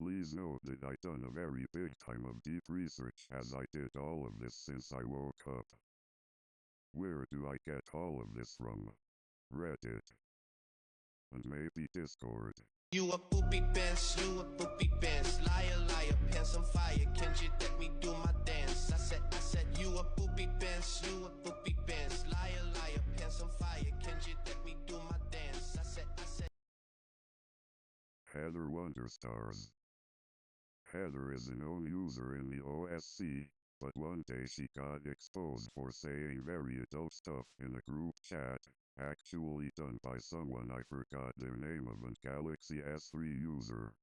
Please note that I done a very big time of deep research as I did all of this since I woke up. Where do I get all of this from? Reddit. And maybe Discord. You a poopy bench, you a poopy bench. Liar, liar, pants on fire. Can you let me do my dance? I said, you a poopy bench, you a poopy bench. Liar, liar, pants on fire. Can you let me do my dance? I said. Heather Wonderstars. Heather is a known user in the OSC, but one day she got exposed for saying very adult stuff in a group chat, actually done by someone I forgot their name of, a Galaxy S3 user.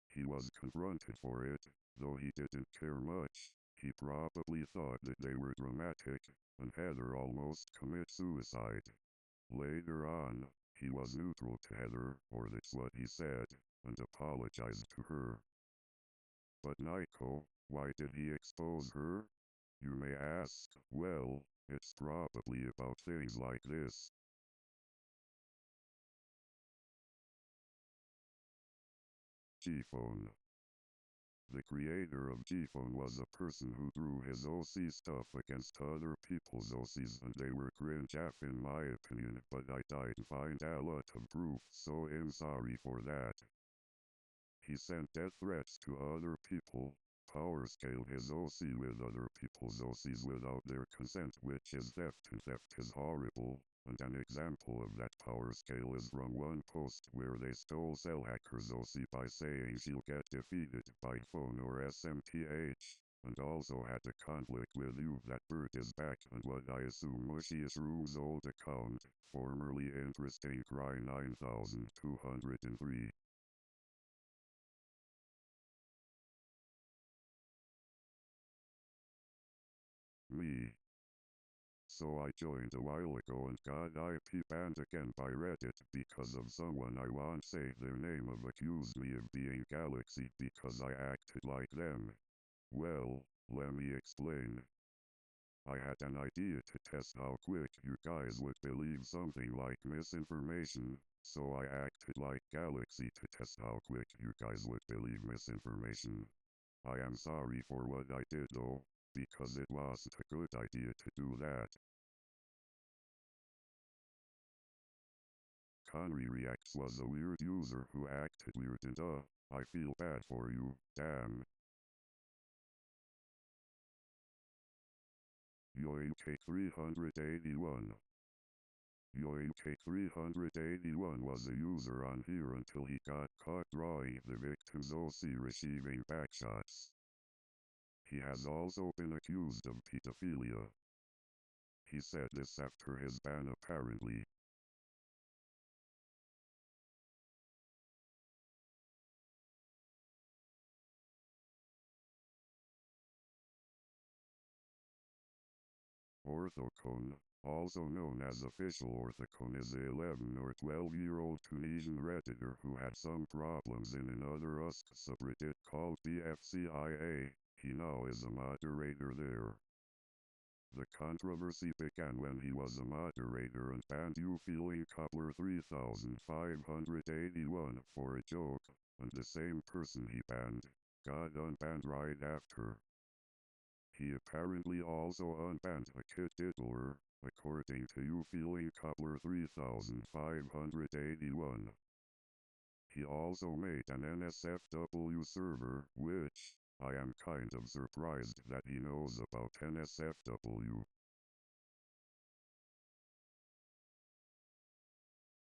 He was confronted for it, though he didn't care much. He probably thought that they were dramatic, and Heather almost commit suicide. Later on, he was neutral to Heather, or that's what he said, and apologized to her. But Nico, why did he expose her? You may ask. Well, it's probably about things like this. Gphone. The creator of Gphone was a person who threw his OC stuff against other people's OCs, and they were cringe AF in my opinion, but I didn't find a lot of proof, so I'm sorry for that. He sent death threats to other people, power scaled his OC with other people's OCs without their consent, which is theft, and theft is horrible, and an example of that power scale is from one post where they stole Cell Hacker's OC by saying she'll get defeated by phone or SMTH, and also had a conflict with you that Bert is back and what I assume Mushy Shroom's old account, formerly Interesting Cry 9203. Me. So I joined a while ago and got IP banned again by Reddit because of someone I won't say their name of accused me of being Galaxy because I acted like them. Well, let me explain. I had an idea to test how quick you guys would believe something like misinformation, so I acted like Galaxy to test how quick you guys would believe misinformation. I am sorry for what I did though, because it wasn't a good idea to do that. Conry Reacts was a weird user who acted weird and I feel bad for you, damn. Yoink381. Yoink381 was a user on here until he got caught drawing the victim's OC receiving backshots. He has also been accused of pedophilia. He said this after his ban apparently. Orthocone, also known as official Orthocone, is a 11 or 12-year-old Tunisian Redditor who had some problems in another USC subreddit called BFCIA. He now is a moderator there. The controversy began when he was a moderator and banned you feeling Coupler 3581 for a joke, and the same person he banned got unbanned right after. He apparently also unbanned a kid diddler, according to you feeling Coupler 3581. He also made an NSFW server, which, I am kind of surprised that he knows about NSFW.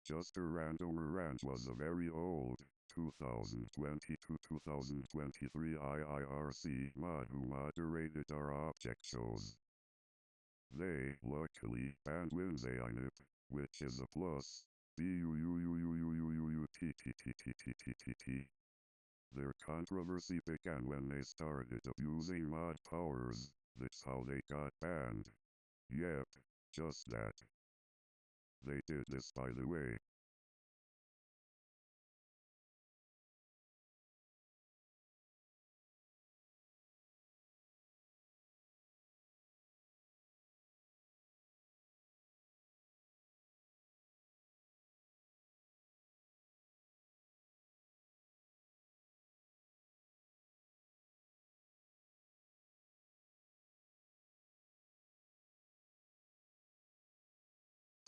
Just a random rant was a very old 2020 to 2023 IIRC mod who moderated our Objectshows. They, luckily, banned Winzainip, which is a plus. BUUUUUUUTTTTTTT. Their controversy began when they started abusing mod powers. That's how they got banned. Yep, just that. They did this by the way.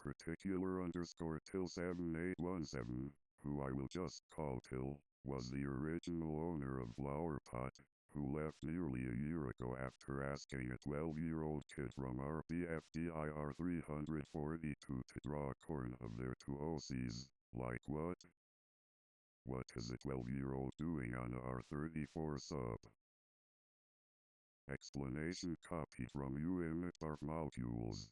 particular underscore till 7817, who I will just call Till, was the original owner of Flower Pot, who left nearly a year ago after asking a 12-year-old kid from our BFDIR 342 to draw corn of their two OCs. Like what? What is a 12-year-old doing on R34 sub? Explanation copy from UMIT Barf Molecules.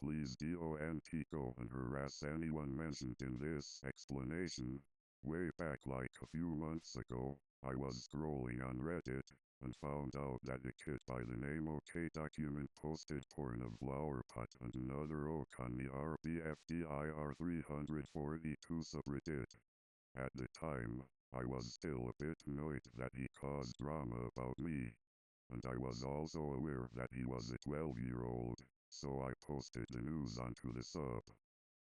Please don't go and harass anyone mentioned in this explanation. Way back like a few months ago, I was scrolling on Reddit, and found out that a kid by the name OK Document posted porn of Flower Pot and another oak on the RBFDIR 342 subreddit. At the time, I was still a bit annoyed that he caused drama about me. And I was also aware that he was a 12-year-old, so I posted the news onto the sub.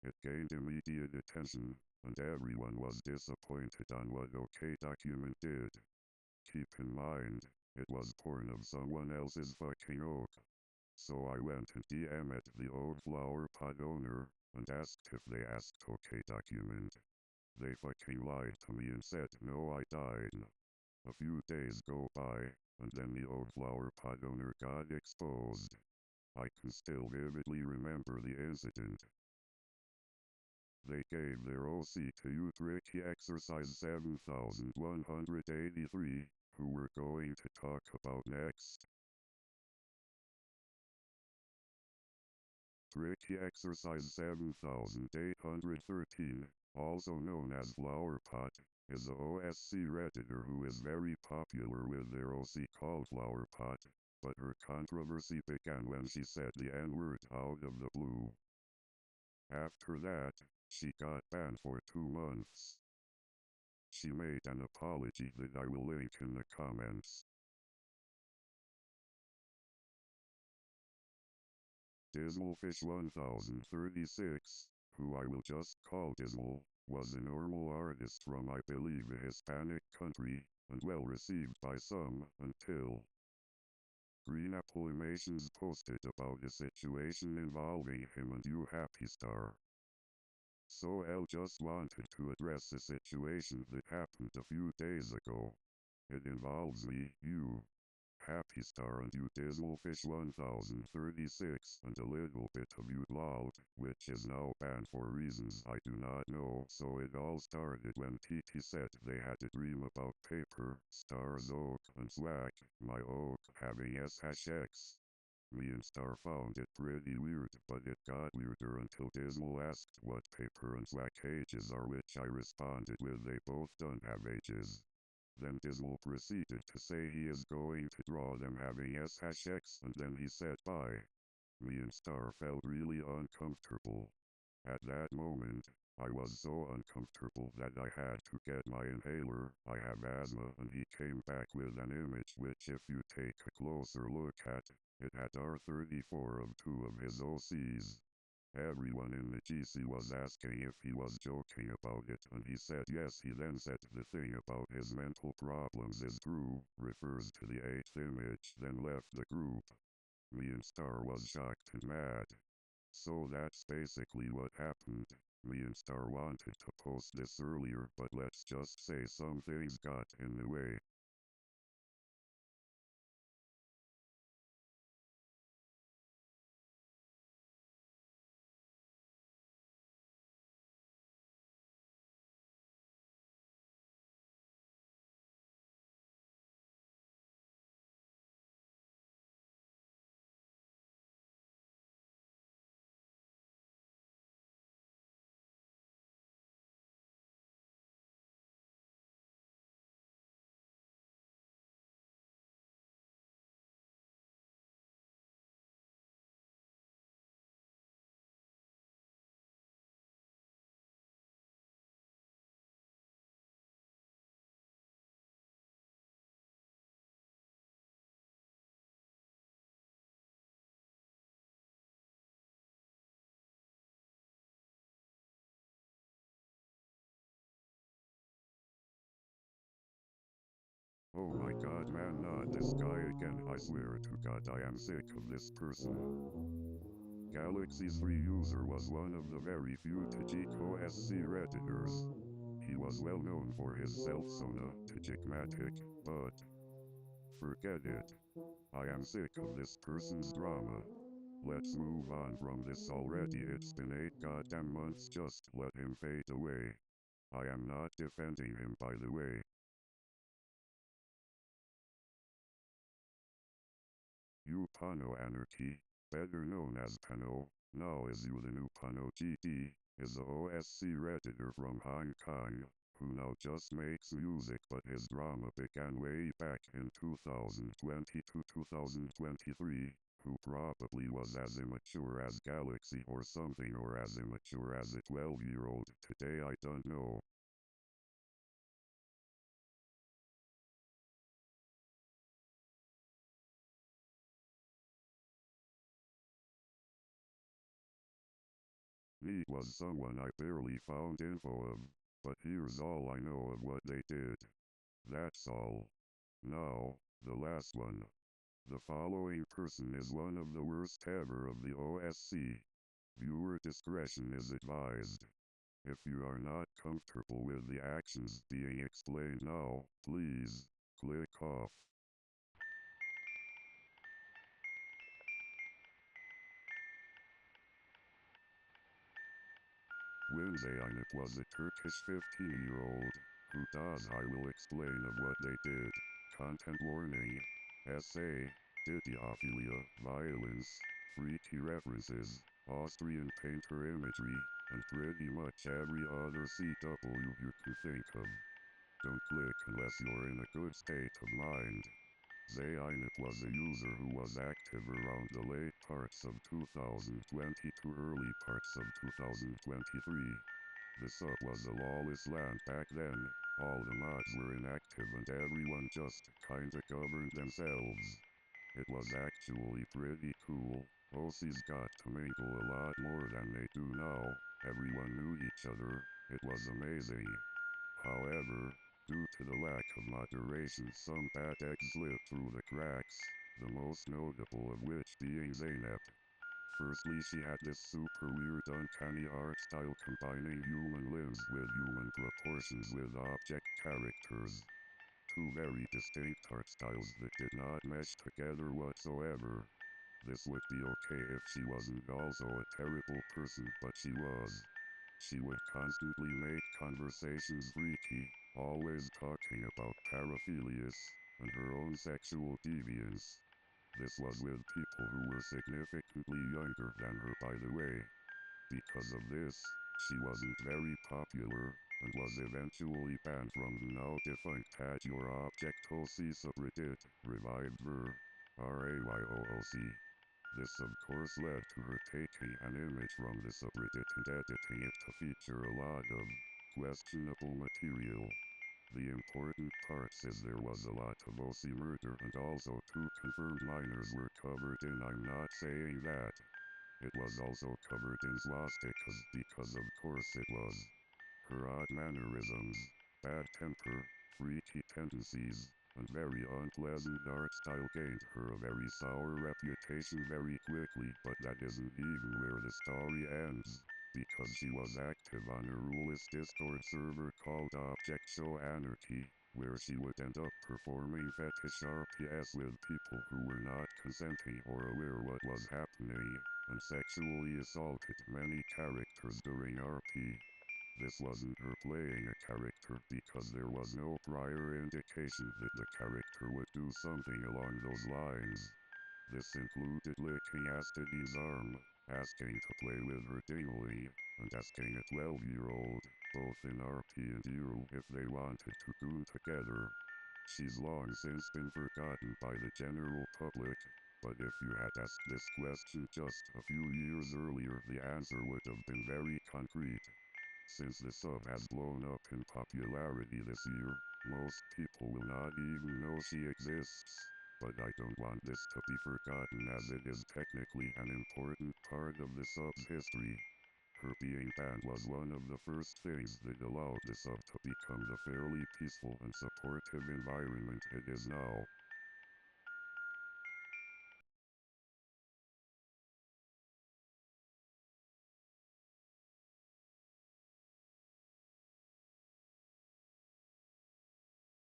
It gained immediate attention, and everyone was disappointed on what OK Document did. Keep in mind, it was porn of someone else's fucking oak. So I went and DM'd the old Flower Pot owner, and asked if they asked OK Document. They fucking lied to me and said no, I died. A few days go by, and then the old Flower Pot owner got exposed. I can still vividly remember the incident. They gave their OC to you Tricky Exercise 7183, who we're going to talk about next. Tricky Exercise 7813, also known as Flower Pot, is a OSC redditor who is very popular with their OC called Flower Pot, but her controversy began when she said the N-word out of the blue. After that, she got banned for 2 months. She made an apology that I will link in the comments. Dismalfish 1036, who I will just call Dismal, was a normal artist from I believe a Hispanic country, and well received by some, until Green Apple Animations posted about a situation involving him and you Happy Star. So L just wanted to address a situation that happened a few days ago. It involves me, you, Happy Star and you Dismalfish 1036 and a little bit of you lol, which is now banned for reasons I do not know. So it all started when TT said they had a dream about paper, Star's oak and swag, my oak having S-X. Me and Star found it pretty weird, but it got weirder until Dismal asked what paper and swag ages are, which I responded with they both don't have ages. Then Dismal proceeded to say he is going to draw them having S-X, and then he said bye. Me and Star felt really uncomfortable. At that moment, I was so uncomfortable that I had to get my inhaler. I have asthma, and he came back with an image which if you take a closer look at, it had R34 of 2 of his OCs. Everyone in the GC was asking if he was joking about it, and he said yes. He then said the thing about his mental problems is true, refers to the 8th image, then left the group. Me and Star was shocked and mad. So that's basically what happened. Me and Star wanted to post this earlier, but let's just say some things got in the way. Oh my god man, not this guy again. I swear to god I am sick of this person. Galaxy's free user was one of the very few TGOSC redditors. He was well known for his self-sona, Tjigmatic, but forget it. I am sick of this person's drama. Let's move on from this already. It's been 8 goddamn months, just let him fade away. I am not defending him, by the way. Upano Anarchy, better known as Pano, now is you the new Pano GD, is a OSC redditor from Hong Kong, who now just makes music, but his drama began way back in 2020 to 2023, who probably was as immature as Galaxy or something, or as immature as a 12-year-old today, I don't know. He was someone I barely found info of, but here's all I know of what they did. That's all. Now, the last one. The following person is one of the worst ever of the OSC. Viewer discretion is advised. If you are not comfortable with the actions being explained now, please, click off. Winzeynep was a Turkish 15-year-old, who does I will explain of what they did. Content warning. SA, Didiophilia, violence, freaky references, Austrian painter imagery, and pretty much every other CW you can think of. Don't click unless you're in a good state of mind. Zaynep was a user who was active around the late parts of 2020 to early parts of 2023. The sub was a lawless land back then, all the mods were inactive and everyone just kinda governed themselves. It was actually pretty cool. OCs got to mingle a lot more than they do now, everyone knew each other, it was amazing. However, due to the lack of moderation, some bad eggs slipped through the cracks, the most notable of which being Zaynep. Firstly, she had this super weird uncanny art style combining human limbs with human proportions with object characters. Two very distinct art styles that did not mesh together whatsoever. This would be okay if she wasn't also a terrible person, but she was. She would constantly make conversations freaky, always talking about paraphilias and her own sexual deviance. This was with people who were significantly younger than her, by the way. Because of this, she wasn't very popular, and was eventually banned from the now defunct Had Your Objectshow's subreddit, revived ver. RAYOOC. This of course led to her taking an image from the subreddit and editing it to feature a lot of questionable material. The important part is there was a lot of OC murder and also 2 confirmed minors were covered in. I'm not saying that. It was also covered in swastikas because of course it was. Her odd mannerisms, bad temper, freaky tendencies, and very unpleasant art style gained her a very sour reputation very quickly, but that isn't even where the story ends, because she was active on a ruleless Discord server called Objectshows Anarchy, where she would end up performing fetish RPS with people who were not consenting or aware what was happening, and sexually assaulted many characters during RP. This wasn't her playing a character because there was no prior indication that the character would do something along those lines. This included licking Astidy's arm, asking to play with her dingling, and asking a 12-year-old, both in RP and EU, if they wanted to goon together. She's long since been forgotten by the general public, but if you had asked this question just a few years earlier, the answer would have been very concrete. Since the sub has blown up in popularity this year, most people will not even know she exists. But I don't want this to be forgotten as it is technically an important part of the sub's history. Her being banned was one of the first things that allowed the sub to become the fairly peaceful and supportive environment it is now.